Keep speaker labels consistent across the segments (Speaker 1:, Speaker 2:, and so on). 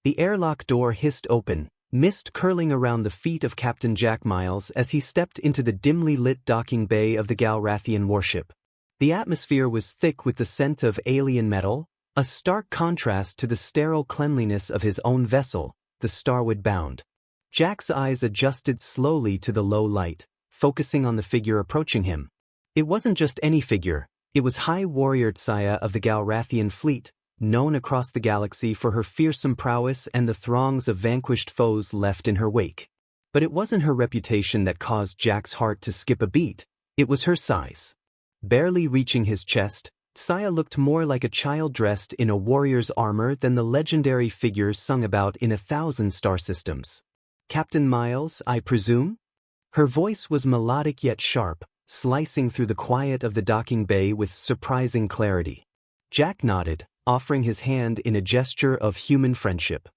Speaker 1: The airlock door hissed open, mist curling around the feet of Captain Jack Miles as he stepped into the dimly lit docking bay of the Galrathian warship. The atmosphere was thick with the scent of alien metal, a stark contrast to the sterile cleanliness of his own vessel, the Starwood Bound. Jack's eyes adjusted slowly to the low light, focusing on the figure approaching him. It wasn't just any figure, it was High Warrior Tsaya of the Galrathian fleet, known across the galaxy for her fearsome prowess and the throngs of vanquished foes left in her wake. But it wasn't her reputation that caused Jack's heart to skip a beat, it was her size. Barely reaching his chest, Tsaya looked more like a child dressed in a warrior's armor than the legendary figures sung about in 1,000 star systems. "Captain Miles, I presume?" Her voice was melodic yet sharp, slicing through the quiet of the docking bay with surprising clarity. Jack nodded, offering his hand in a gesture of human friendship.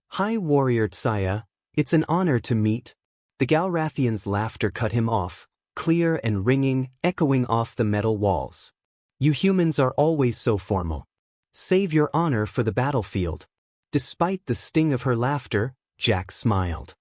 Speaker 1: "High Warrior Tsaya, it's an honor to meet." The Galrathian's laughter cut him off, clear and ringing, echoing off the metal walls. "You humans are always so formal. Save your honor for the battlefield." Despite the sting of her laughter, Jack smiled.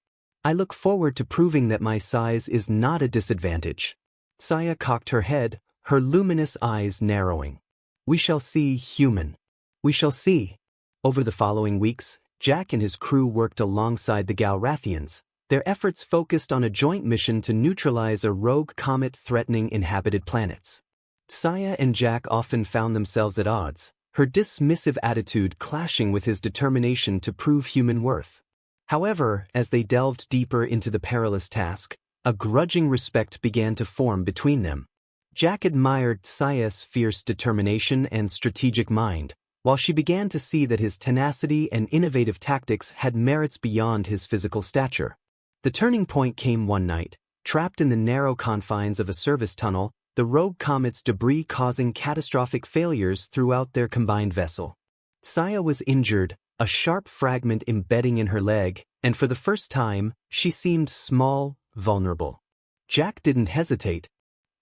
Speaker 1: "I look forward to proving that my size is not a disadvantage." Tsaya cocked her head, her luminous eyes narrowing. "We shall see, human. We shall see." Over the following weeks, Jack and his crew worked alongside the Galrathians, their efforts focused on a joint mission to neutralize a rogue comet threatening inhabited planets. Tsaya and Jack often found themselves at odds, her dismissive attitude clashing with his determination to prove human worth. However, as they delved deeper into the perilous task, a grudging respect began to form between them. Jack admired Tsaya's fierce determination and strategic mind, while she began to see that his tenacity and innovative tactics had merits beyond his physical stature. The turning point came one night, trapped in the narrow confines of a service tunnel, the rogue comet's debris causing catastrophic failures throughout their combined vessel. Tsaya was injured, a sharp fragment embedding in her leg, and for the first time, she seemed small, vulnerable. Jack didn't hesitate.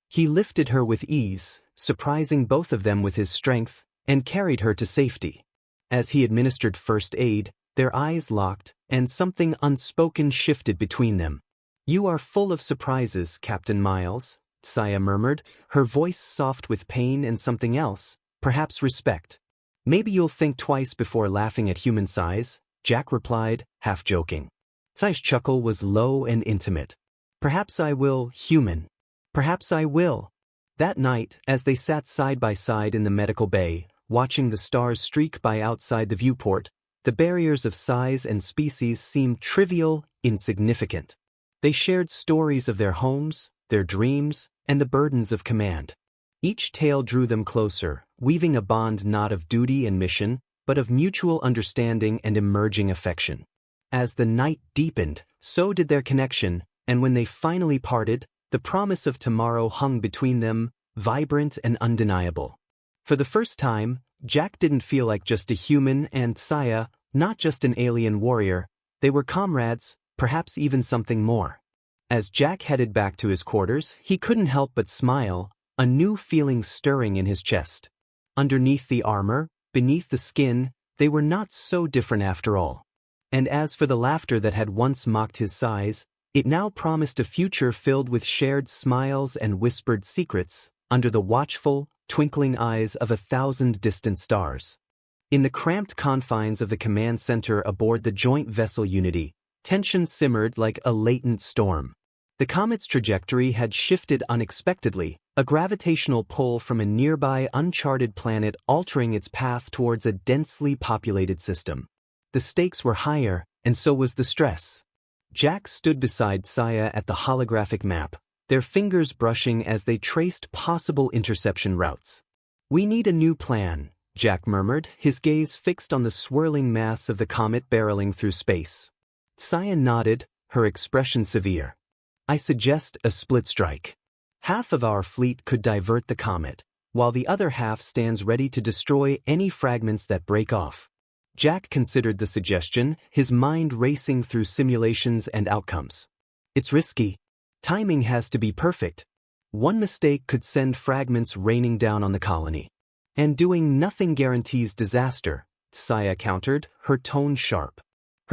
Speaker 1: He lifted her with ease, surprising both of them with his strength, and carried her to safety. As he administered first aid, their eyes locked, and something unspoken shifted between them. "You are full of surprises, Captain Miles," Tsaya murmured, her voice soft with pain and something else, perhaps respect. "Maybe you'll think twice before laughing at human size," Jack replied, half joking. Tsaya's chuckle was low and intimate. "Perhaps I will, human. Perhaps I will." That night, as they sat side by side in the medical bay, watching the stars streak by outside the viewport, the barriers of size and species seemed trivial, insignificant. They shared stories of their homes, their dreams, and the burdens of command. Each tale drew them closer, weaving a bond not of duty and mission, but of mutual understanding and emerging affection. As the night deepened, so did their connection, and when they finally parted, the promise of tomorrow hung between them, vibrant and undeniable. For the first time, Jack didn't feel like just a human and Tsaya, not just an alien warrior. They were comrades, perhaps even something more. As Jack headed back to his quarters, he couldn't help but smile, a new feeling stirring in his chest. Underneath the armor, beneath the skin, they were not so different after all. And as for the laughter that had once mocked his size, it now promised a future filled with shared smiles and whispered secrets, under the watchful, twinkling eyes of 1,000 distant stars. In the cramped confines of the command center aboard the joint vessel Unity, tension simmered like a latent storm. The comet's trajectory had shifted unexpectedly, a gravitational pull from a nearby uncharted planet altering its path towards a densely populated system. The stakes were higher, and so was the stress. Jack stood beside Tsaya at the holographic map, their fingers brushing as they traced possible interception routes. "We need a new plan," Jack murmured, his gaze fixed on the swirling mass of the comet barreling through space. Tsaya nodded, her expression severe. "I suggest a split strike. Half of our fleet could divert the comet, while the other half stands ready to destroy any fragments that break off." Jack considered the suggestion, his mind racing through simulations and outcomes. "It's risky. Timing has to be perfect. One mistake could send fragments raining down on the colony. And doing nothing guarantees disaster," Tsaya countered, her tone sharp.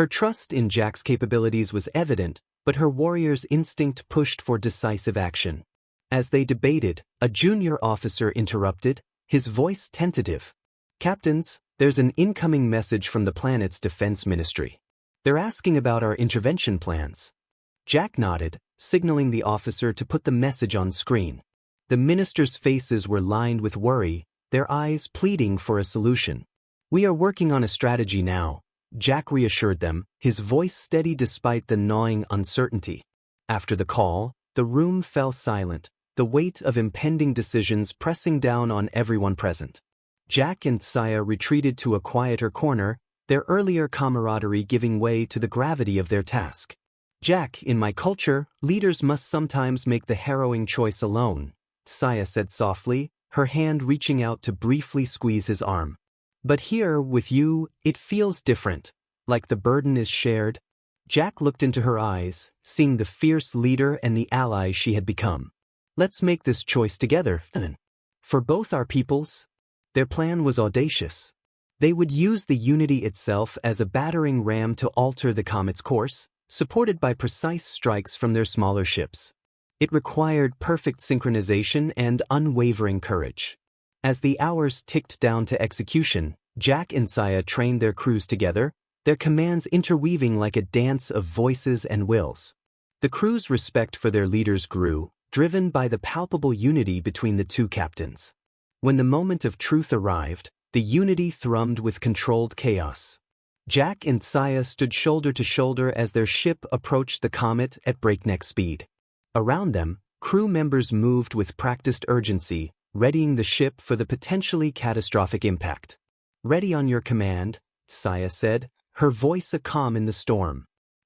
Speaker 1: Her trust in Jack's capabilities was evident, but her warrior's instinct pushed for decisive action. As they debated, a junior officer interrupted, his voice tentative. "Captains, there's an incoming message from the planet's defense ministry. They're asking about our intervention plans." Jack nodded, signaling the officer to put the message on screen. The ministers' faces were lined with worry, their eyes pleading for a solution. "We are working on a strategy now," Jack reassured them, his voice steady despite the gnawing uncertainty. After the call, the room fell silent, the weight of impending decisions pressing down on everyone present. Jack and Saya retreated to a quieter corner, their earlier camaraderie giving way to the gravity of their task. "Jack, in my culture, leaders must sometimes make the harrowing choice alone," Saya said softly, her hand reaching out to briefly squeeze his arm. "But here, with you, it feels different, like the burden is shared." Jack looked into her eyes, seeing the fierce leader and the ally she had become. "Let's make this choice together, then. For both our peoples." Their plan was audacious. They would use the Unity itself as a battering ram to alter the comet's course, supported by precise strikes from their smaller ships. It required perfect synchronization and unwavering courage. As the hours ticked down to execution, Jack and Saya trained their crews together, their commands interweaving like a dance of voices and wills. The crew's respect for their leaders grew, driven by the palpable unity between the two captains. When the moment of truth arrived, the Unity thrummed with controlled chaos. Jack and Saya stood shoulder to shoulder as their ship approached the comet at breakneck speed. Around them, crew members moved with practiced urgency, readying the ship for the potentially catastrophic impact. "Ready on your command," Saya said, her voice a calm in the storm.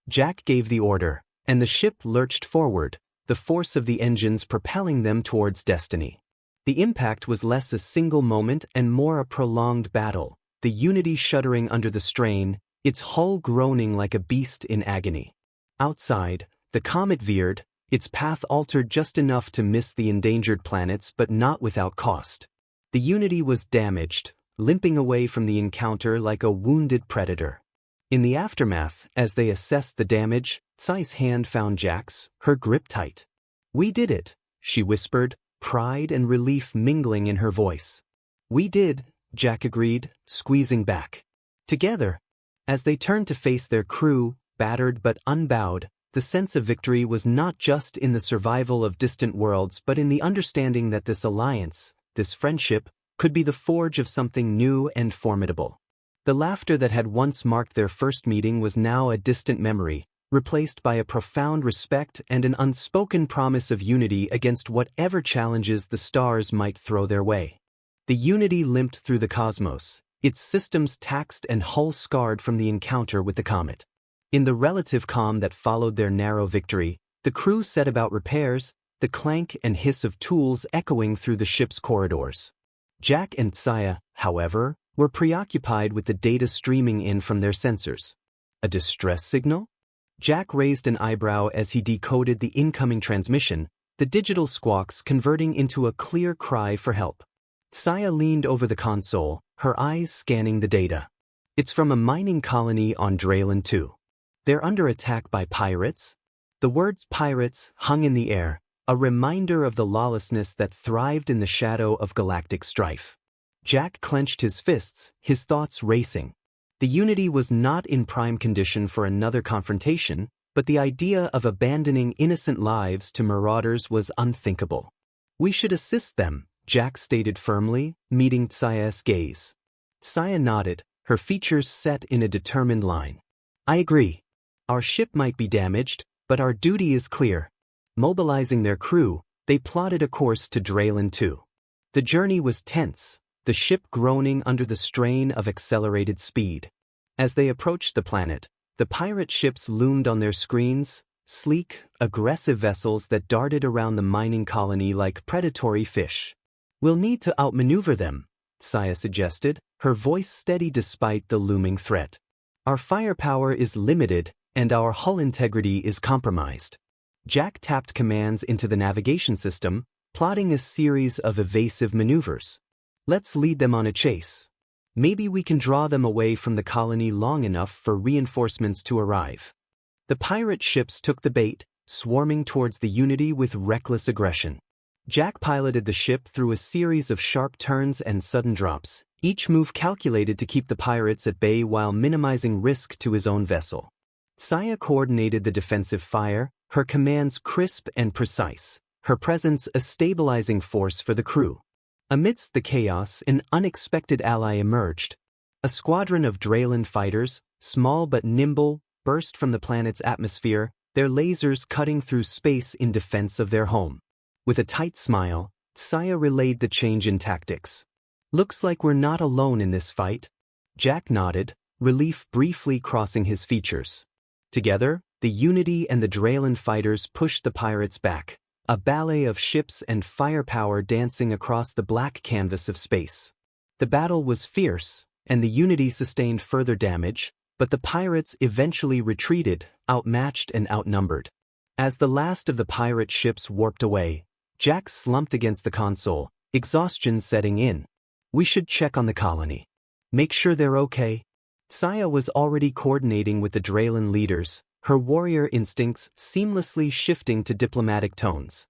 Speaker 1: Jack gave the order, and the ship lurched forward, the force of the engines propelling them towards destiny. The impact was less a single moment and more a prolonged battle, the Unity shuddering under the strain, its hull groaning like a beast in agony. Outside, the comet veered, its path altered just enough to miss the endangered planets but not without cost. The Unity was damaged, limping away from the encounter like a wounded predator. In the aftermath, as they assessed the damage, Tsai's hand found Jack's, her grip tight. "We did it," she whispered, pride and relief mingling in her voice. "We did," Jack agreed, squeezing back. Together, as they turned to face their crew, battered but unbowed, the sense of victory was not just in the survival of distant worlds but in the understanding that this alliance, this friendship, could be the forge of something new and formidable. The laughter that had once marked their first meeting was now a distant memory, replaced by a profound respect and an unspoken promise of unity against whatever challenges the stars might throw their way. The Unity limped through the cosmos, its systems taxed and hull scarred from the encounter with the comet. In the relative calm that followed their narrow victory, the crew set about repairs, the clank and hiss of tools echoing through the ship's corridors. Jack and Saya, however, were preoccupied with the data streaming in from their sensors. A distress signal? Jack raised an eyebrow as he decoded the incoming transmission, the digital squawks converting into a clear cry for help. Saya leaned over the console, her eyes scanning the data. "It's from a mining colony on Draylen 2. They're under attack by pirates." The word pirates hung in the air, a reminder of the lawlessness that thrived in the shadow of galactic strife. Jack clenched his fists, his thoughts racing. The Unity was not in prime condition for another confrontation, but the idea of abandoning innocent lives to marauders was unthinkable. "We should assist them," Jack stated firmly, meeting Saya's gaze. Saya nodded, her features set in a determined line. "I agree. Our ship might be damaged, but our duty is clear." Mobilizing their crew, they plotted a course to Draylen 2. The journey was tense, the ship groaning under the strain of accelerated speed. As they approached the planet, the pirate ships loomed on their screens, sleek, aggressive vessels that darted around the mining colony like predatory fish. "We'll need to outmaneuver them," Saya suggested, her voice steady despite the looming threat. "Our firepower is limited, and our hull integrity is compromised." Jack tapped commands into the navigation system, plotting a series of evasive maneuvers. "Let's lead them on a chase." Maybe we can draw them away from the colony long enough for reinforcements to arrive. The pirate ships took the bait, swarming towards the Unity with reckless aggression. Jack piloted the ship through a series of sharp turns and sudden drops, each move calculated to keep the pirates at bay while minimizing risk to his own vessel. Saya coordinated the defensive fire, her commands crisp and precise, her presence a stabilizing force for the crew. Amidst the chaos, an unexpected ally emerged. A squadron of Draylan fighters, small but nimble, burst from the planet's atmosphere, their lasers cutting through space in defense of their home. With a tight smile, Saya relayed the change in tactics. "Looks like we're not alone in this fight." Jack nodded, relief briefly crossing his features. Together, the Unity and the Draylan fighters pushed the pirates back, a ballet of ships and firepower dancing across the black canvas of space. The battle was fierce, and the Unity sustained further damage, but the pirates eventually retreated, outmatched and outnumbered. As the last of the pirate ships warped away, Jack slumped against the console, exhaustion setting in. "We should check on the colony. Make sure they're okay." Saya was already coordinating with the Draylan leaders, her warrior instincts seamlessly shifting to diplomatic tones.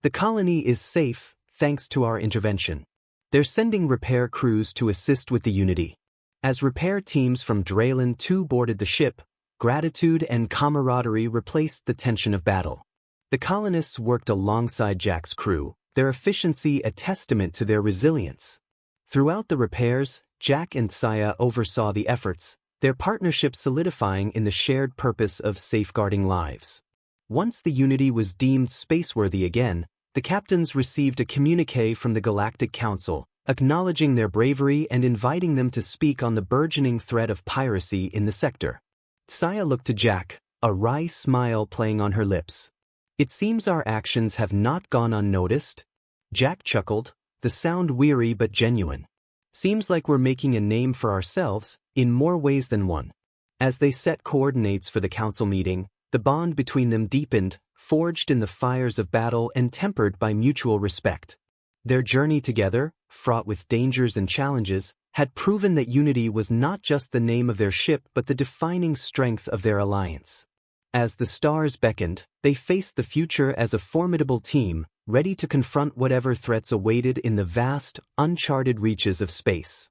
Speaker 1: "The colony is safe, thanks to our intervention. They're sending repair crews to assist with the Unity." As repair teams from Draylan 2 boarded the ship, gratitude and camaraderie replaced the tension of battle. The colonists worked alongside Jack's crew, their efficiency a testament to their resilience. Throughout the repairs, Jack and Saya oversaw the efforts, their partnership solidifying in the shared purpose of safeguarding lives. Once the Unity was deemed spaceworthy again, the captains received a communiqué from the Galactic Council, acknowledging their bravery and inviting them to speak on the burgeoning threat of piracy in the sector. Saya looked to Jack, a wry smile playing on her lips. "It seems our actions have not gone unnoticed." Jack chuckled, the sound weary but genuine. "Seems like we're making a name for ourselves, in more ways than one." As they set coordinates for the council meeting, the bond between them deepened, forged in the fires of battle and tempered by mutual respect. Their journey together, fraught with dangers and challenges, had proven that Unity was not just the name of their ship but the defining strength of their alliance. As the stars beckoned, they faced the future as a formidable team, ready to confront whatever threats awaited in the vast, uncharted reaches of space.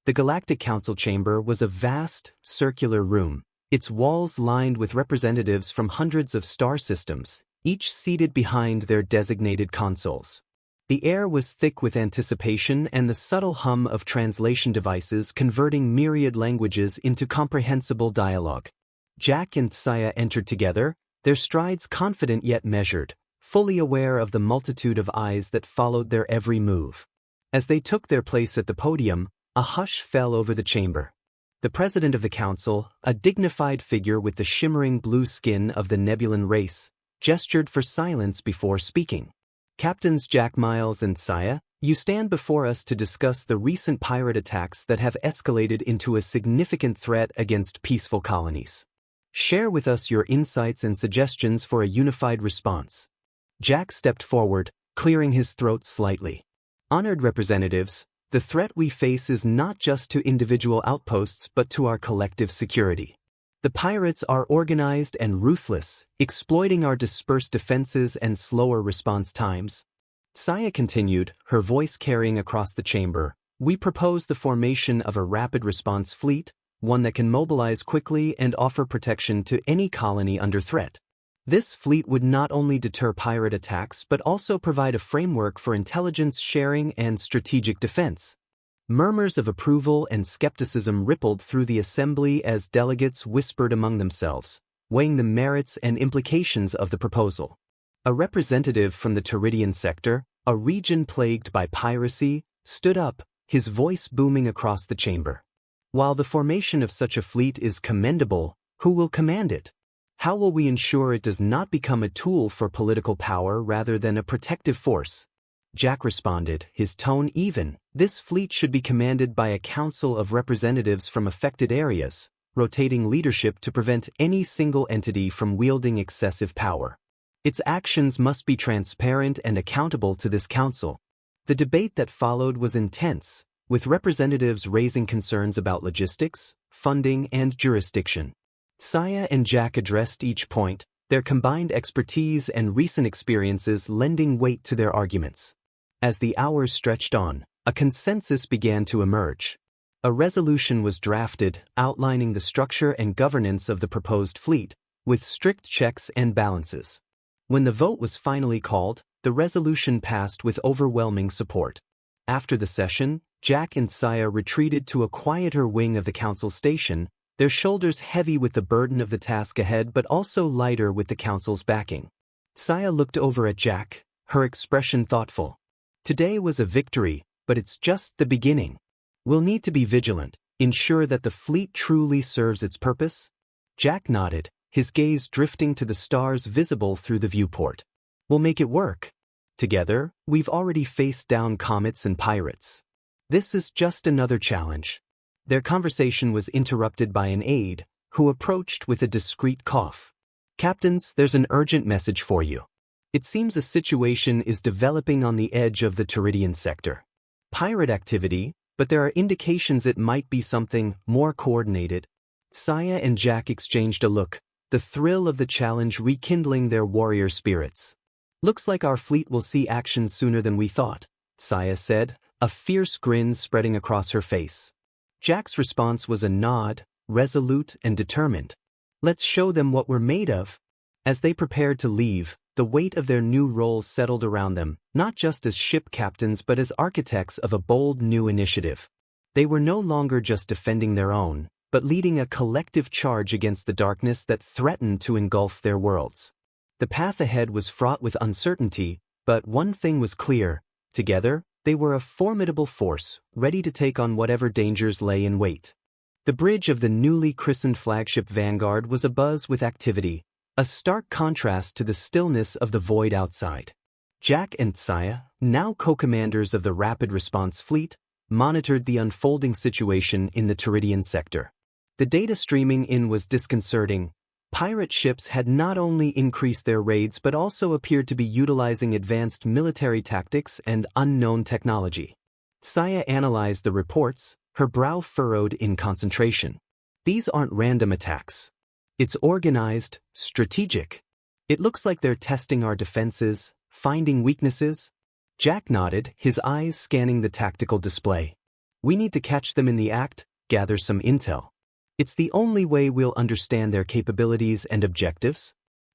Speaker 1: The Galactic Council chamber was a vast, circular room, its walls lined with representatives from hundreds of star systems, each seated behind their designated consoles. The air was thick with anticipation and the subtle hum of translation devices converting myriad languages into comprehensible dialogue. Jack and Saya entered together, their strides confident yet measured, fully aware of the multitude of eyes that followed their every move. As they took their place at the podium, a hush fell over the chamber. The president of the council, a dignified figure with the shimmering blue skin of the Nebulan race, gestured for silence before speaking. "Captains Jack Miles and Saya, you stand before us to discuss the recent pirate attacks that have escalated into a significant threat against peaceful colonies. Share with us your insights and suggestions for a unified response." Jack stepped forward, clearing his throat slightly. "Honored representatives, the threat we face is not just to individual outposts but to our collective security. The pirates are organized and ruthless, exploiting our dispersed defenses and slower response times." Saya continued, her voice carrying across the chamber. "We propose the formation of a rapid response fleet, one that can mobilize quickly and offer protection to any colony under threat. This fleet would not only deter pirate attacks but also provide a framework for intelligence sharing and strategic defense." Murmurs of approval and skepticism rippled through the assembly as delegates whispered among themselves, weighing the merits and implications of the proposal. A representative from the Teridian sector, a region plagued by piracy, stood up, his voice booming across the chamber. "While the formation of such a fleet is commendable, who will command it? How will we ensure it does not become a tool for political power rather than a protective force?" Jack responded, his tone even. "This fleet should be commanded by a council of representatives from affected areas, rotating leadership to prevent any single entity from wielding excessive power. Its actions must be transparent and accountable to this council." The debate that followed was intense, with representatives raising concerns about logistics, funding, and jurisdiction. Saya and Jack addressed each point, their combined expertise and recent experiences lending weight to their arguments. As the hours stretched on, a consensus began to emerge. A resolution was drafted outlining the structure and governance of the proposed fleet, with strict checks and balances. When the vote was finally called, the resolution passed with overwhelming support. After the session, Jack and Saya retreated to a quieter wing of the council station, their shoulders heavy with the burden of the task ahead but also lighter with the council's backing. Saya looked over at Jack, her expression thoughtful. Today was a victory, but it's just the beginning. We'll need to be vigilant, ensure that the fleet truly serves its purpose. Jack nodded, his gaze drifting to the stars visible through the viewport. We'll make it work. Together, we've already faced down comets and pirates. This is just another challenge. Their conversation was interrupted by an aide, who approached with a discreet cough. Captains, there's an urgent message for you. It seems a situation is developing on the edge of the Teridian sector. Pirate activity, but there are indications it might be something more coordinated. Saya and Jack exchanged a look, the thrill of the challenge rekindling their warrior spirits. Looks like our fleet will see action sooner than we thought, Saya said, a fierce grin spreading across her face. Jack's response was a nod, resolute and determined. Let's show them what we're made of. As they prepared to leave, the weight of their new roles settled around them, not just as ship captains but as architects of a bold new initiative. They were no longer just defending their own, but leading a collective charge against the darkness that threatened to engulf their worlds. The path ahead was fraught with uncertainty, but one thing was clear: together, they were a formidable force, ready to take on whatever dangers lay in wait. The bridge of the newly christened flagship Vanguard was abuzz with activity, a stark contrast to the stillness of the void outside. Jack and Saya, now co-commanders of the Rapid Response Fleet, monitored the unfolding situation in the Teridian sector. The data streaming in was disconcerting. Pirate ships had not only increased their raids but also appeared to be utilizing advanced military tactics and unknown technology. Saya analyzed the reports, her brow furrowed in concentration. These aren't random attacks. It's organized, strategic. It looks like they're testing our defenses, finding weaknesses. Jack nodded, his eyes scanning the tactical display. We need to catch them in the act, gather some intel. It's the only way we'll understand their capabilities and objectives.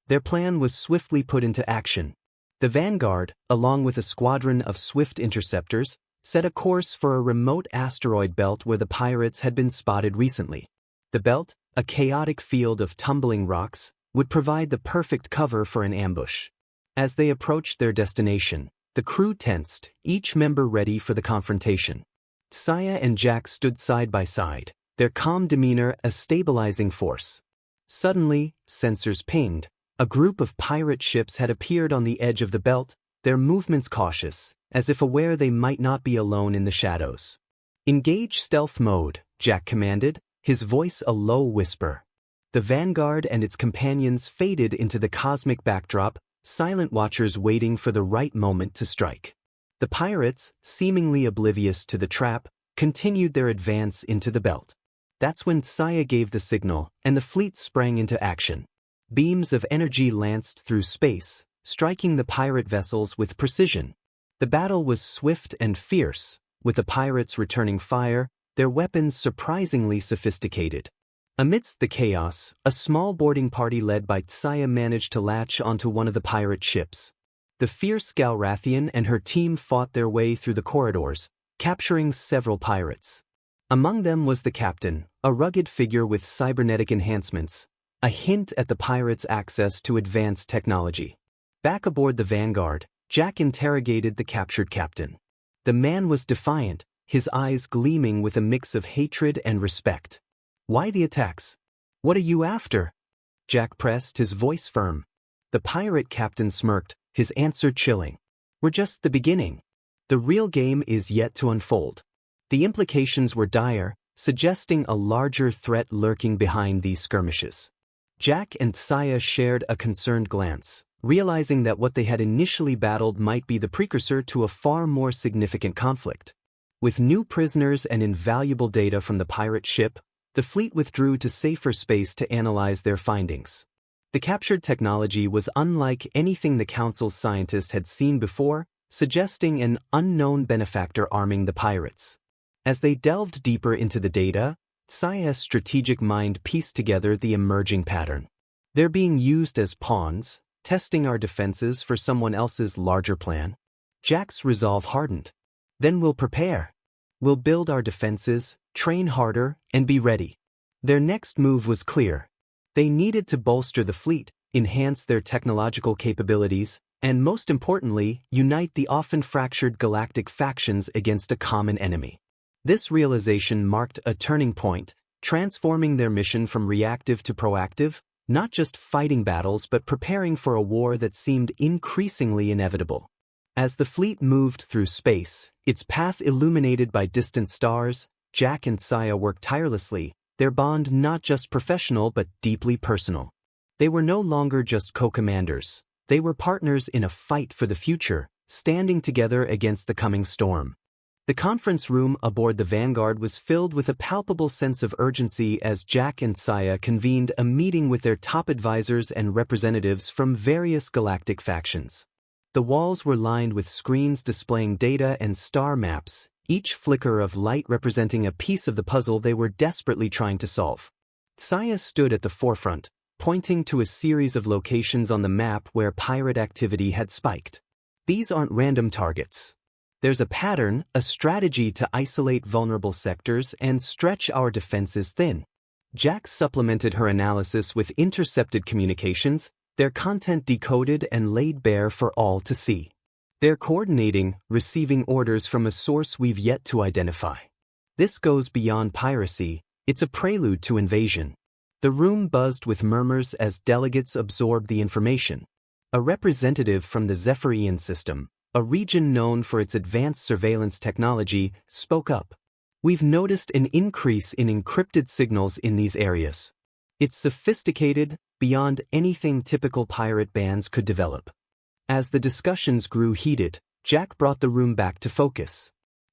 Speaker 1: Their plan was swiftly put into action. The Vanguard, along with a squadron of swift interceptors, set a course for a remote asteroid belt where the pirates had been spotted recently. The belt, a chaotic field of tumbling rocks, would provide the perfect cover for an ambush. As they approached their destination, the crew tensed, each member ready for the confrontation. Saya and Jack stood side by side, their calm demeanor a stabilizing force. Suddenly, sensors pinged. A group of pirate ships had appeared on the edge of the belt, their movements cautious, as if aware they might not be alone in the shadows. Engage stealth mode, Jack commanded, his voice a low whisper. The Vanguard and its companions faded into the cosmic backdrop, silent watchers waiting for the right moment to strike. The pirates, seemingly oblivious to the trap, continued their advance into the belt. That's when Saya gave the signal, and the fleet sprang into action. Beams of energy lanced through space, striking the pirate vessels with precision. The battle was swift and fierce, with the pirates returning fire, their weapons surprisingly sophisticated. Amidst the chaos, a small boarding party led by Saya managed to latch onto one of the pirate ships. The fierce Galrathian and her team fought their way through the corridors, capturing several pirates. Among them was the captain, a rugged figure with cybernetic enhancements, a hint at the pirates' access to advanced technology. Back aboard the Vanguard, Jack interrogated the captured captain. The man was defiant, his eyes gleaming with a mix of hatred and respect. Why the attacks? What are you after? Jack pressed, his voice firm. The pirate captain smirked, his answer chilling. We're just the beginning. The real game is yet to unfold. The implications were dire, suggesting a larger threat lurking behind these skirmishes. Jack and Saya shared a concerned glance, realizing that what they had initially battled might be the precursor to a far more significant conflict. With new prisoners and invaluable data from the pirate ship, the fleet withdrew to safer space to analyze their findings. The captured technology was unlike anything the Council's scientists had seen before, suggesting an unknown benefactor arming the pirates. As they delved deeper into the data, Sci's strategic mind pieced together the emerging pattern. They're being used as pawns, testing our defenses for someone else's larger plan. Jack's resolve hardened. Then we'll prepare. We'll build our defenses, train harder, and be ready. Their next move was clear. They needed to bolster the fleet, enhance their technological capabilities, and most importantly, unite the often fractured galactic factions against a common enemy. This realization marked a turning point, transforming their mission from reactive to proactive, not just fighting battles but preparing for a war that seemed increasingly inevitable. As the fleet moved through space, its path illuminated by distant stars, Jack and Sci worked tirelessly, their bond not just professional but deeply personal. They were no longer just co-commanders. They were partners in a fight for the future, standing together against the coming storm. The conference room aboard the Vanguard was filled with a palpable sense of urgency as Jack and Sci convened a meeting with their top advisors and representatives from various galactic factions. The walls were lined with screens displaying data and star maps, each flicker of light representing a piece of the puzzle they were desperately trying to solve. Sci stood at the forefront, pointing to a series of locations on the map where pirate activity had spiked. These aren't random targets. There's a pattern, a strategy to isolate vulnerable sectors and stretch our defenses thin. Jack supplemented her analysis with intercepted communications, their content decoded and laid bare for all to see. They're coordinating, receiving orders from a source we've yet to identify. This goes beyond piracy, it's a prelude to invasion. The room buzzed with murmurs as delegates absorbed the information. A representative from the Zephyrian system, a region known for its advanced surveillance technology, spoke up. We've noticed an increase in encrypted signals in these areas. It's sophisticated, beyond anything typical pirate bands could develop. As the discussions grew heated, Jack brought the room back to focus.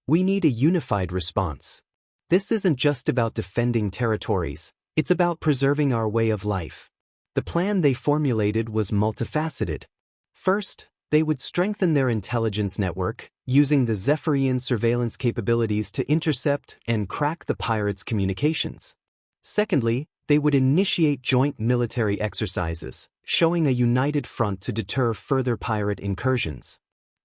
Speaker 1: We need a unified response. This isn't just about defending territories, it's about preserving our way of life. The plan they formulated was multifaceted. First, they would strengthen their intelligence network, using the Zephyrian surveillance capabilities to intercept and crack the pirates' communications. Secondly, they would initiate joint military exercises, showing a united front to deter further pirate incursions.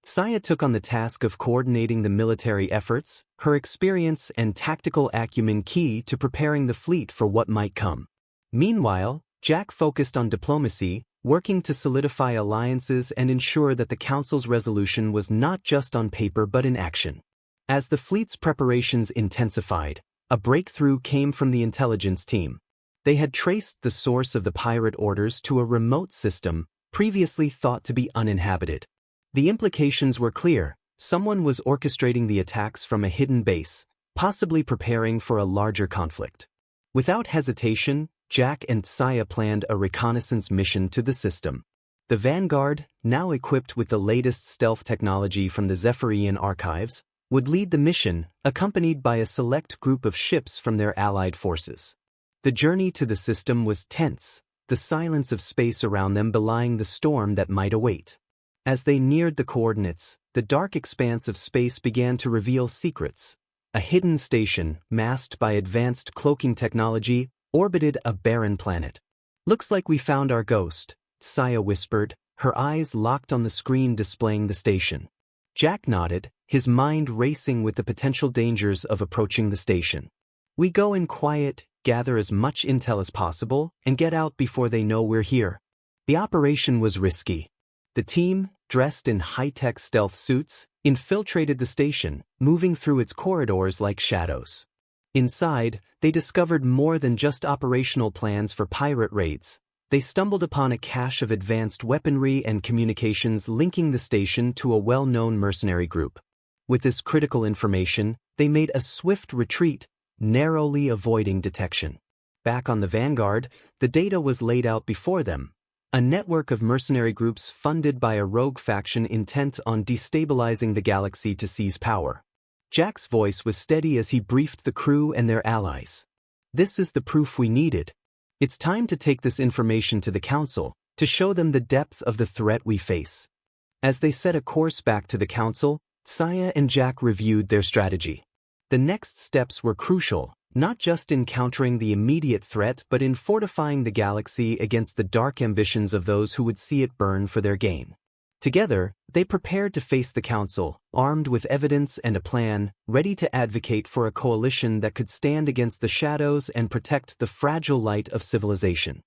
Speaker 1: Sci took on the task of coordinating the military efforts, her experience and tactical acumen key to preparing the fleet for what might come. Meanwhile, Jack focused on diplomacy, working to solidify alliances and ensure that the Council's resolution was not just on paper but in action. As the fleet's preparations intensified, a breakthrough came from the intelligence team. They had traced the source of the pirate orders to a remote system previously thought to be uninhabited. The implications were clear. Someone was orchestrating the attacks from a hidden base, possibly preparing for a larger conflict. Without hesitation, Jack and Sci planned a reconnaissance mission to the system. The Vanguard, now equipped with the latest stealth technology from the Zephyrian archives, would lead the mission, accompanied by a select group of ships from their allied forces. The journey to the system was tense, the silence of space around them belying the storm that might await. As they neared the coordinates, the dark expanse of space began to reveal secrets. A hidden station, masked by advanced cloaking technology, orbited a barren planet. "Looks like we found our ghost," Sci whispered, her eyes locked on the screen displaying the station. Jack nodded, his mind racing with the potential dangers of approaching the station. "We go in quiet, gather as much intel as possible, and get out before they know we're here." The operation was risky. The team, dressed in high-tech stealth suits, infiltrated the station, moving through its corridors like shadows. Inside, they discovered more than just operational plans for pirate raids. They stumbled upon a cache of advanced weaponry and communications linking the station to a well-known mercenary group. With this critical information, they made a swift retreat, narrowly avoiding detection. Back on the Vanguard, the data was laid out before them. A network of mercenary groups funded by a rogue faction intent on destabilizing the galaxy to seize power. Jack's voice was steady as he briefed the crew and their allies. "This is the proof we needed. It's time to take this information to the Council, to show them the depth of the threat we face." As they set a course back to the Council, Saya and Jack reviewed their strategy. The next steps were crucial, not just in countering the immediate threat but in fortifying the galaxy against the dark ambitions of those who would see it burn for their gain. Together, they prepared to face the Council, armed with evidence and a plan, ready to advocate for a coalition that could stand against the shadows and protect the fragile light of civilization.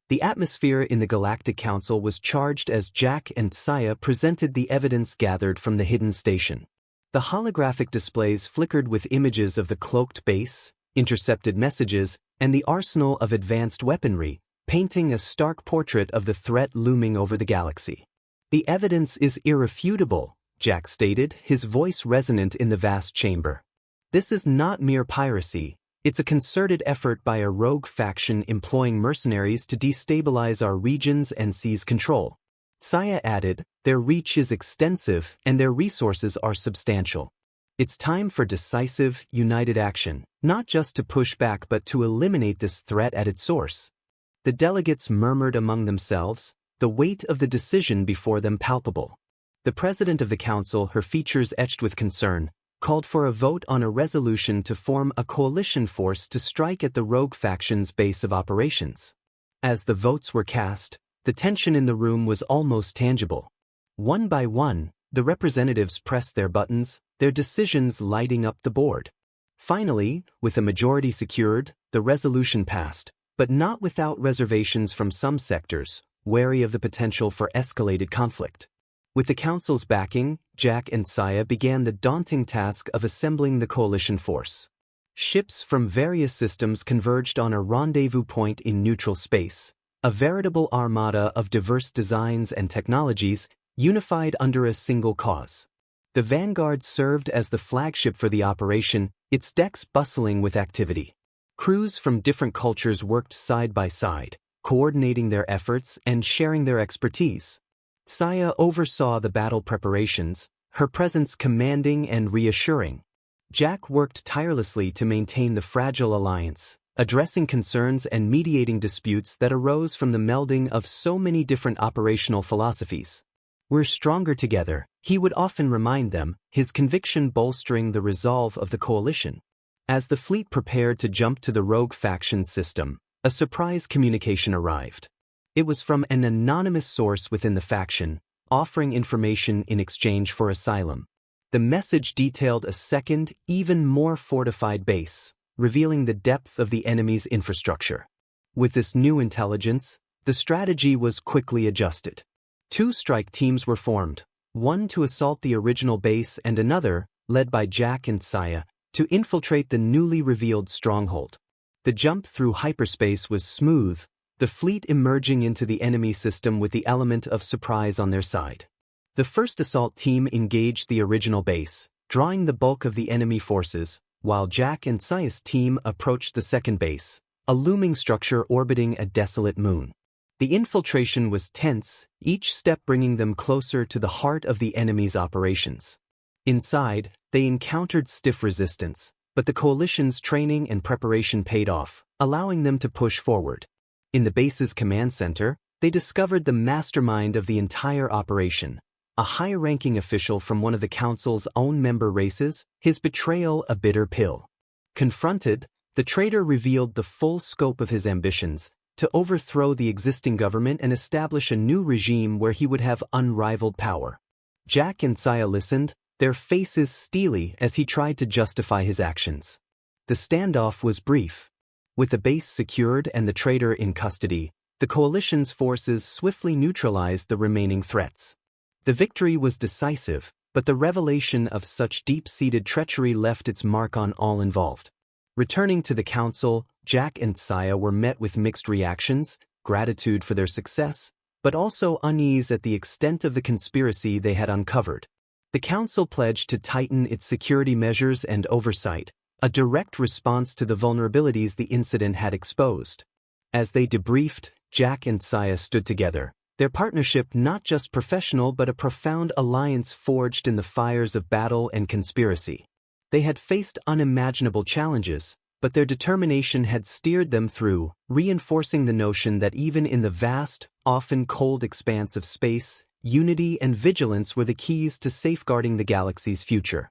Speaker 1: The atmosphere in the Galactic Council was charged as Jack and Saya presented the evidence gathered from the hidden station. The holographic displays flickered with images of the cloaked base, intercepted messages, and the arsenal of advanced weaponry, painting a stark portrait of the threat looming over the galaxy. "The evidence is irrefutable," Jack stated, his voice resonant in the vast chamber. "This is not mere piracy, it's a concerted effort by a rogue faction employing mercenaries to destabilize our regions and seize control." Saya added, "Their reach is extensive and their resources are substantial. It's time for decisive, united action, not just to push back but to eliminate this threat at its source." The delegates murmured among themselves, the weight of the decision before them palpable. The president of the council, her features etched with concern, called for a vote on a resolution to form a coalition force to strike at the rogue faction's base of operations. As the votes were cast, the tension in the room was almost tangible. One by one, the representatives pressed their buttons, their decisions lighting up the board. Finally, with a majority secured, the resolution passed, but not without reservations from some sectors, wary of the potential for escalated conflict. With the council's backing, Jack and Saya began the daunting task of assembling the coalition force. Ships from various systems converged on a rendezvous point in neutral space, a veritable armada of diverse designs and technologies, unified under a single cause. The Vanguard served as the flagship for the operation, its decks bustling with activity. Crews from different cultures worked side by side, coordinating their efforts and sharing their expertise. Saya oversaw the battle preparations, her presence commanding and reassuring. Jack worked tirelessly to maintain the fragile alliance, addressing concerns and mediating disputes that arose from the melding of so many different operational philosophies. "We're stronger together," he would often remind them, his conviction bolstering the resolve of the coalition. As the fleet prepared to jump to the rogue faction's system, a surprise communication arrived. It was from an anonymous source within the faction, offering information in exchange for asylum. The message detailed a second, even more fortified base, revealing the depth of the enemy's infrastructure. With this new intelligence, the strategy was quickly adjusted. Two strike teams were formed, one to assault the original base and another, led by Jack and Saya, to infiltrate the newly revealed stronghold. The jump through hyperspace was smooth, the fleet emerging into the enemy system with the element of surprise on their side. The first assault team engaged the original base, drawing the bulk of the enemy forces, while Jack and Saya's team approached the second base, a looming structure orbiting a desolate moon. The infiltration was tense, each step bringing them closer to the heart of the enemy's operations. Inside, they encountered stiff resistance, but the coalition's training and preparation paid off, allowing them to push forward. In the base's command center, they discovered the mastermind of the entire operation, a high-ranking official from one of the council's own member races, his betrayal a bitter pill. Confronted, the traitor revealed the full scope of his ambitions, to overthrow the existing government and establish a new regime where he would have unrivaled power. Jack and Saya listened, their faces steely as he tried to justify his actions. The standoff was brief. With the base secured and the traitor in custody, the coalition's forces swiftly neutralized the remaining threats. The victory was decisive, but the revelation of such deep-seated treachery left its mark on all involved. Returning to the council, Jack and Saya were met with mixed reactions, gratitude for their success, but also unease at the extent of the conspiracy they had uncovered. The council pledged to tighten its security measures and oversight, a direct response to the vulnerabilities the incident had exposed. As they debriefed, Jack and Saya stood together, their partnership not just professional but a profound alliance forged in the fires of battle and conspiracy. They had faced unimaginable challenges, but their determination had steered them through, reinforcing the notion that even in the vast, often cold expanse of space, unity and vigilance were the keys to safeguarding the galaxy's future.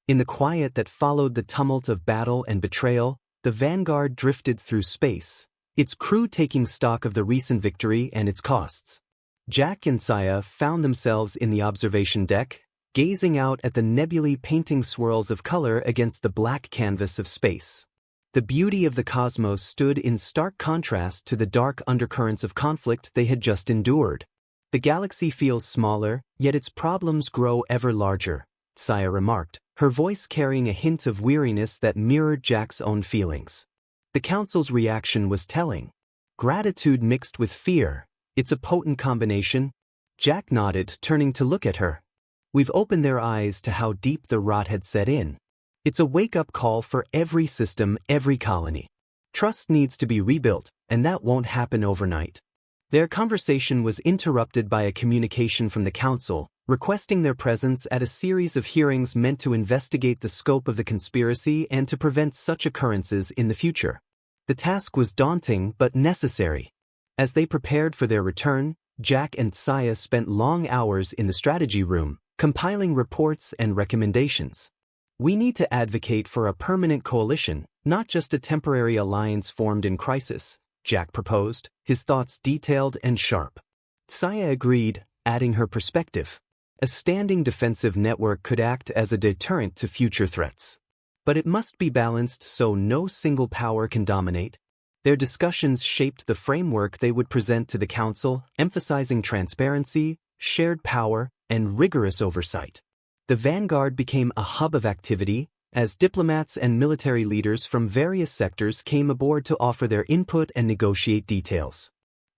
Speaker 1: In the quiet that followed the tumult of battle and betrayal, the Vanguard drifted through space, its crew taking stock of the recent victory and its costs. Jack and Saya found themselves in the observation deck, gazing out at the nebulae painting swirls of color against the black canvas of space. The beauty of the cosmos stood in stark contrast to the dark undercurrents of conflict they had just endured. The galaxy feels smaller, yet its problems grow ever larger, Saya remarked, her voice carrying a hint of weariness that mirrored Jack's own feelings. The Council's reaction was telling. Gratitude mixed with fear. It's a potent combination. Jack nodded, turning to look at her. We've opened their eyes to how deep the rot had set in. It's a wake-up call for every system, every colony. Trust needs to be rebuilt, and that won't happen overnight. Their conversation was interrupted by a communication from the Council, requesting their presence at a series of hearings meant to investigate the scope of the conspiracy and to prevent such occurrences in the future. The task was daunting but necessary. As they prepared for their return, Jack and Saya spent long hours in the strategy room, compiling reports and recommendations. We need to advocate for a permanent coalition, not just a temporary alliance formed in crisis, Jack proposed, his thoughts detailed and sharp. Saya agreed, adding her perspective. A standing defensive network could act as a deterrent to future threats. But it must be balanced so no single power can dominate. Their discussions shaped the framework they would present to the Council, emphasizing transparency, shared power, and rigorous oversight. The Vanguard became a hub of activity, as diplomats and military leaders from various sectors came aboard to offer their input and negotiate details.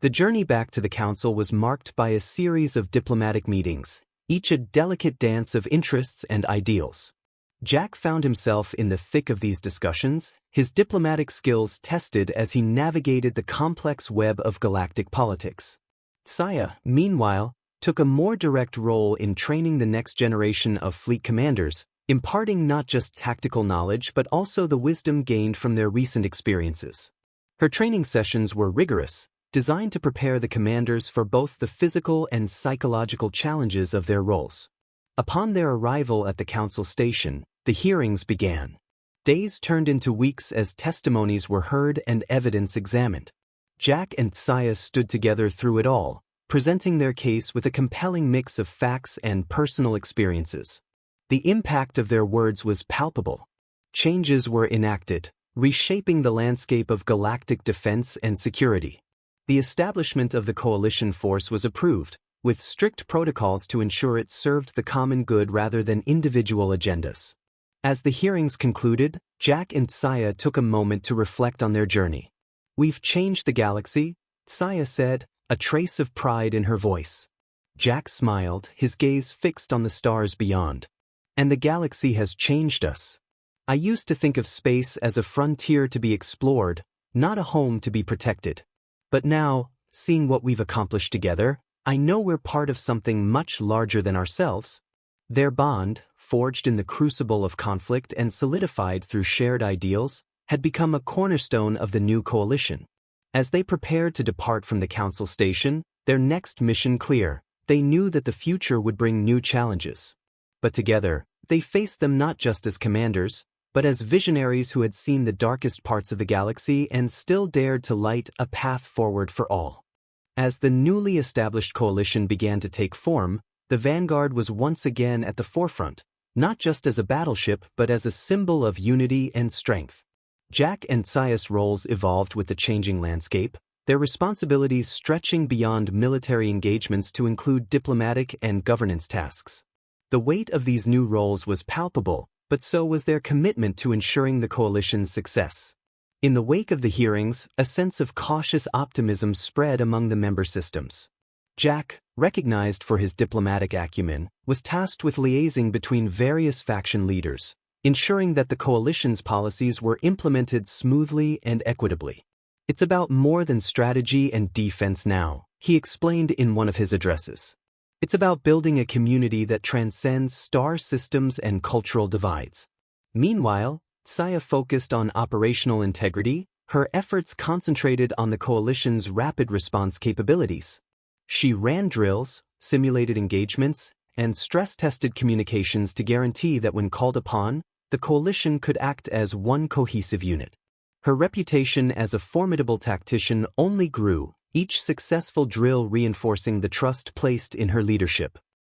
Speaker 1: The journey back to the Council was marked by a series of diplomatic meetings, each a delicate dance of interests and ideals. Jack found himself in the thick of these discussions, his diplomatic skills tested as he navigated the complex web of galactic politics. Saya, meanwhile, took a more direct role in training the next generation of fleet commanders, imparting not just tactical knowledge but also the wisdom gained from their recent experiences. Her training sessions were rigorous, designed to prepare the commanders for both the physical and psychological challenges of their roles. Upon their arrival at the Council station, the hearings began. Days turned into weeks as testimonies were heard and evidence examined. Jack and Saya stood together through it all, presenting their case with a compelling mix of facts and personal experiences. The impact of their words was palpable. Changes were enacted, reshaping the landscape of galactic defense and security. The establishment of the coalition force was approved, with strict protocols to ensure it served the common good rather than individual agendas. As the hearings concluded, Jack and Saya took a moment to reflect on their journey. We've changed the galaxy, Saya said, a trace of pride in her voice. Jack smiled, his gaze fixed on the stars beyond. And the galaxy has changed us. I used to think of space as a frontier to be explored, not a home to be protected. But now, seeing what we've accomplished together, I know we're part of something much larger than ourselves. Their bond, forged in the crucible of conflict and solidified through shared ideals, had become a cornerstone of the new coalition. As they prepared to depart from the Council station, their next mission clear, they knew that the future would bring new challenges. But together, they faced them not just as commanders, but as visionaries who had seen the darkest parts of the galaxy and still dared to light a path forward for all. As the newly established coalition began to take form, the Vanguard was once again at the forefront, not just as a battleship but as a symbol of unity and strength. Jack and Saya's roles evolved with the changing landscape, their responsibilities stretching beyond military engagements to include diplomatic and governance tasks. The weight of these new roles was palpable, but so was their commitment to ensuring the coalition's success. In the wake of the hearings, a sense of cautious optimism spread among the member systems. Jack, recognized for his diplomatic acumen, was tasked with liaising between various faction leaders, ensuring that the coalition's policies were implemented smoothly and equitably. It's about more than strategy and defense now, he explained in one of his addresses. It's about building a community that transcends star systems and cultural divides. Meanwhile, Saya focused on operational integrity, her efforts concentrated on the coalition's rapid response capabilities. She ran drills, simulated engagements, and stress-tested communications to guarantee that when called upon, the coalition could act as one cohesive unit. Her reputation as a formidable tactician only grew, each successful drill reinforcing the trust placed in her leadership.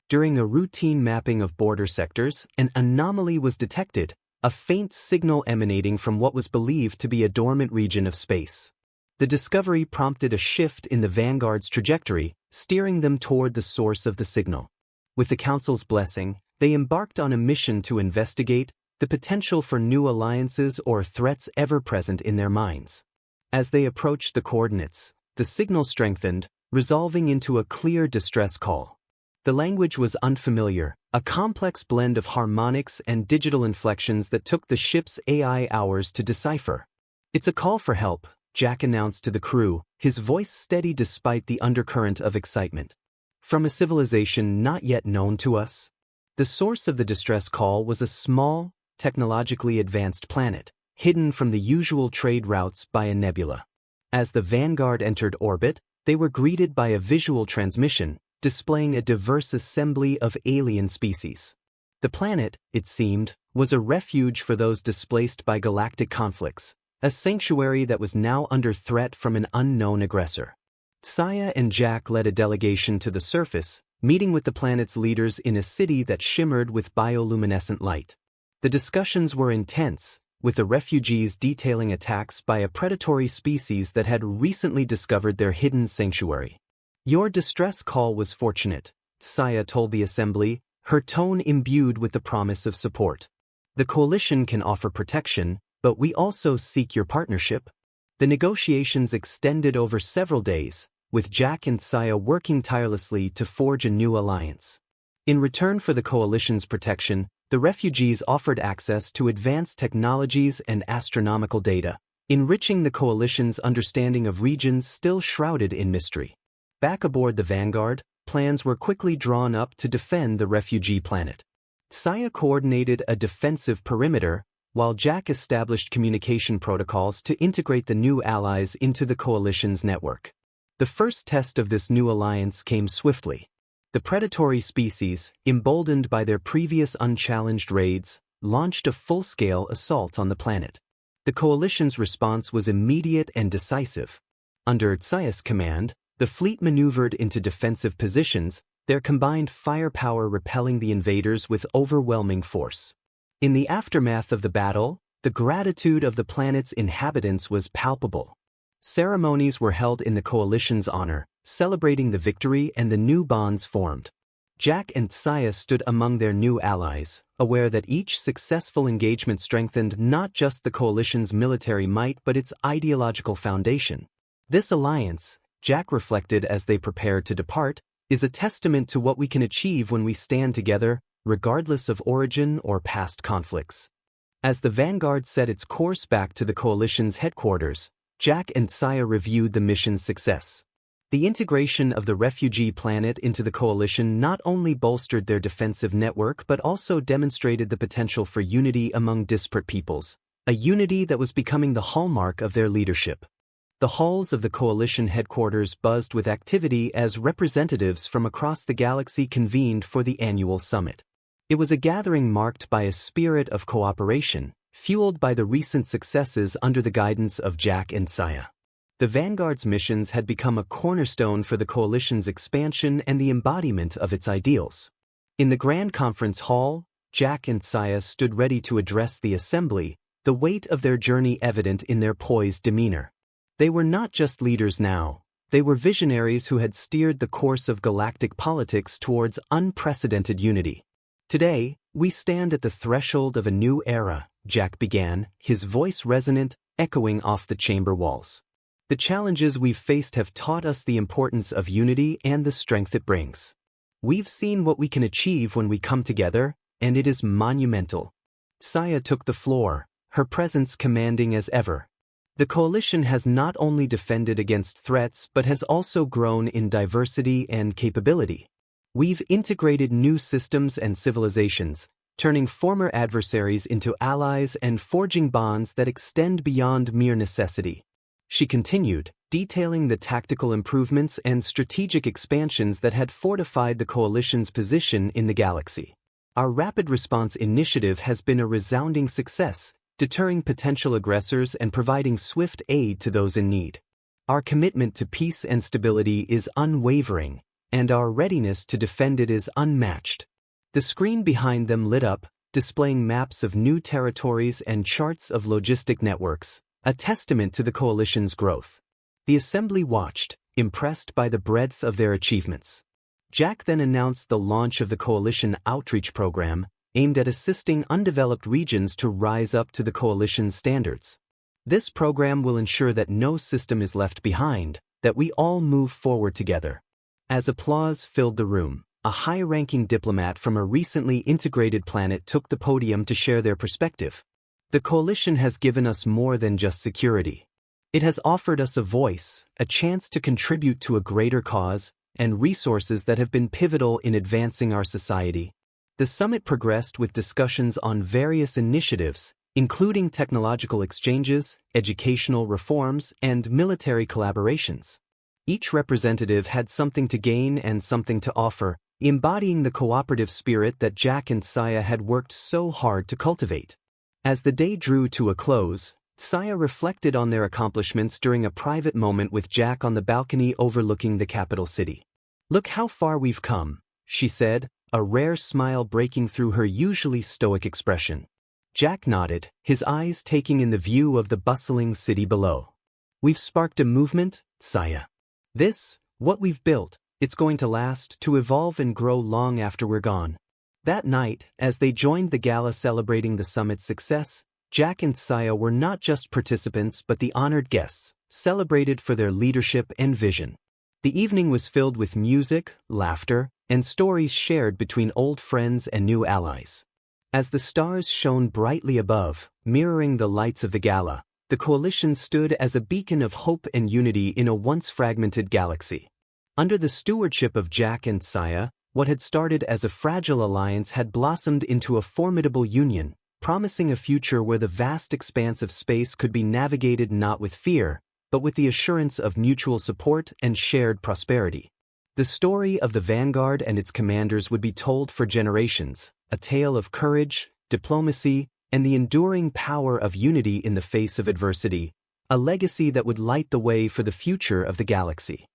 Speaker 1: During a routine mapping of border sectors, an anomaly was detected, a faint signal emanating from what was believed to be a dormant region of space. The discovery prompted a shift in the Vanguard's trajectory, steering them toward the source of the signal. With the Council's blessing, they embarked on a mission to investigate the potential for new alliances or threats ever present in their minds. As they approached the coordinates, the signal strengthened, resolving into a clear distress call. The language was unfamiliar, a complex blend of harmonics and digital inflections that took the ship's AI hours to decipher. "It's a call for help," Jack announced to the crew, his voice steady despite the undercurrent of excitement. "From a civilization not yet known to us." The source of the distress call was a small, technologically advanced planet, hidden from the usual trade routes by a nebula. As the Vanguard entered orbit, they were greeted by a visual transmission, displaying a diverse assembly of alien species. The planet, it seemed, was a refuge for those displaced by galactic conflicts, a sanctuary that was now under threat from an unknown aggressor. Saya and Jack led a delegation to the surface, meeting with the planet's leaders in a city that shimmered with bioluminescent light. The discussions were intense, with the refugees detailing attacks by a predatory species that had recently discovered their hidden sanctuary. "Your distress call was fortunate," Saya told the assembly, her tone imbued with the promise of support. "The coalition can offer protection, but we also seek your partnership." The negotiations extended over several days, with Jack and Saya working tirelessly to forge a new alliance. In return for the coalition's protection, the refugees offered access to advanced technologies and astronomical data, enriching the coalition's understanding of regions still shrouded in mystery. Back aboard the Vanguard, plans were quickly drawn up to defend the refugee planet. Saya coordinated a defensive perimeter, while Jack established communication protocols to integrate the new allies into the coalition's network. The first test of this new alliance came swiftly. The predatory species, emboldened by their previous unchallenged raids, launched a full-scale assault on the planet. The coalition's response was immediate and decisive. Under Saya's command, the fleet maneuvered into defensive positions, their combined firepower repelling the invaders with overwhelming force. In the aftermath of the battle, the gratitude of the planet's inhabitants was palpable. Ceremonies were held in the coalition's honor, celebrating the victory and the new bonds formed. Jack and Saya stood among their new allies, aware that each successful engagement strengthened not just the coalition's military might but its ideological foundation. This alliance, Jack reflected as they prepared to depart, is a testament to what we can achieve when we stand together, regardless of origin or past conflicts. As the Vanguard set its course back to the coalition's headquarters, Jack and Saya reviewed the mission's success. The integration of the refugee planet into the coalition not only bolstered their defensive network but also demonstrated the potential for unity among disparate peoples, a unity that was becoming the hallmark of their leadership. The halls of the coalition headquarters buzzed with activity as representatives from across the galaxy convened for the annual summit. It was a gathering marked by a spirit of cooperation, fueled by the recent successes under the guidance of Jack and Saya. The Vanguard's missions had become a cornerstone for the coalition's expansion and the embodiment of its ideals. In the Grand Conference Hall, Jack and Saya stood ready to address the assembly, the weight of their journey evident in their poised demeanor. They were not just leaders now, they were visionaries who had steered the course of galactic politics towards unprecedented unity. "Today, we stand at the threshold of a new era," Jack began, his voice resonant, echoing off the chamber walls. "The challenges we've faced have taught us the importance of unity and the strength it brings. We've seen what we can achieve when we come together, and it is monumental." Saya took the floor, her presence commanding as ever. "The coalition has not only defended against threats but has also grown in diversity and capability. We've integrated new systems and civilizations, turning former adversaries into allies and forging bonds that extend beyond mere necessity. She continued, detailing the tactical improvements and strategic expansions that had fortified the Coalition's position in the galaxy. Our Rapid Response Initiative has been a resounding success, deterring potential aggressors and providing swift aid to those in need. Our commitment to peace and stability is unwavering, and our readiness to defend it is unmatched. The screen behind them lit up, displaying maps of new territories and charts of logistic networks, a testament to the Coalition's growth. The Assembly watched, impressed by the breadth of their achievements. Jack then announced the launch of the Coalition Outreach Program, aimed at assisting undeveloped regions to rise up to the Coalition's standards. This program will ensure that no system is left behind, that we all move forward together. As applause filled the room, a high-ranking diplomat from a recently integrated planet took the podium to share their perspective. The Coalition has given us more than just security. It has offered us a voice, a chance to contribute to a greater cause, and resources that have been pivotal in advancing our society. The summit progressed with discussions on various initiatives, including technological exchanges, educational reforms, and military collaborations. Each representative had something to gain and something to offer, embodying the cooperative spirit that Jack and Saya had worked so hard to cultivate. As the day drew to a close, Saya reflected on their accomplishments during a private moment with Jack on the balcony overlooking the capital city. "Look how far we've come," she said, a rare smile breaking through her usually stoic expression. Jack nodded, his eyes taking in the view of the bustling city below. "We've sparked a movement, Saya. What we've built, it's going to last, to evolve and grow long after we're gone." That night, as they joined the gala celebrating the summit's success, Jack and Saya were not just participants but the honored guests, celebrated for their leadership and vision. The evening was filled with music, laughter, and stories shared between old friends and new allies. As the stars shone brightly above, mirroring the lights of the gala, the Coalition stood as a beacon of hope and unity in a once fragmented galaxy. Under the stewardship of Jack and Saya, what had started as a fragile alliance had blossomed into a formidable union, promising a future where the vast expanse of space could be navigated not with fear, but with the assurance of mutual support and shared prosperity. The story of the Vanguard and its commanders would be told for generations, a tale of courage, diplomacy, and the enduring power of unity in the face of adversity, a legacy that would light the way for the future of the galaxy.